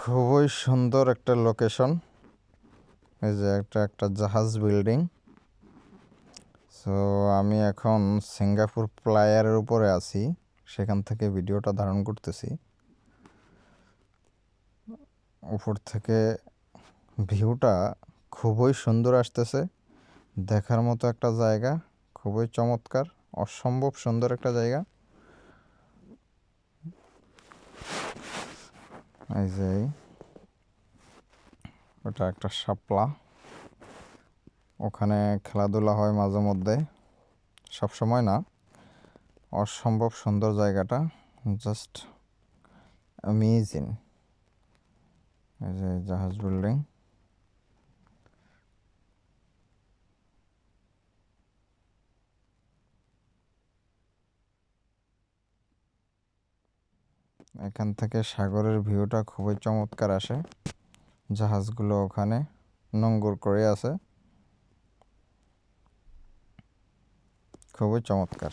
খুবই সুন্দর একটা লোকেশন। এই যে একটা জাহাজ বিল্ডিং। সো আমি এখন সিঙ্গাপুর প্লায়ারের উপরে আছি, সেখান থেকে ভিডিওটা ধারণ করতেছি। উপর থেকে ভিউটা খুবই সুন্দর আসতেছে, দেখার মতো একটা জায়গা, খুবই চমৎকার, অসম্ভব সুন্দর একটা জায়গা। এই যে ওটা একটা শাপলা, ওখানে খেলাধুলা হয় মাঝে মধ্যে, সব সময় না। অসম্ভব সুন্দর জায়গাটা, জাস্ট অ্যামেজিং। এই যে জাহাজ বিল্ডিং। এখান থেকে সাগরের ভিউটা খুবই চমৎকার আসে। জাহাজগুলো ওখানে নোঙর করে আছে, খুবই চমৎকার।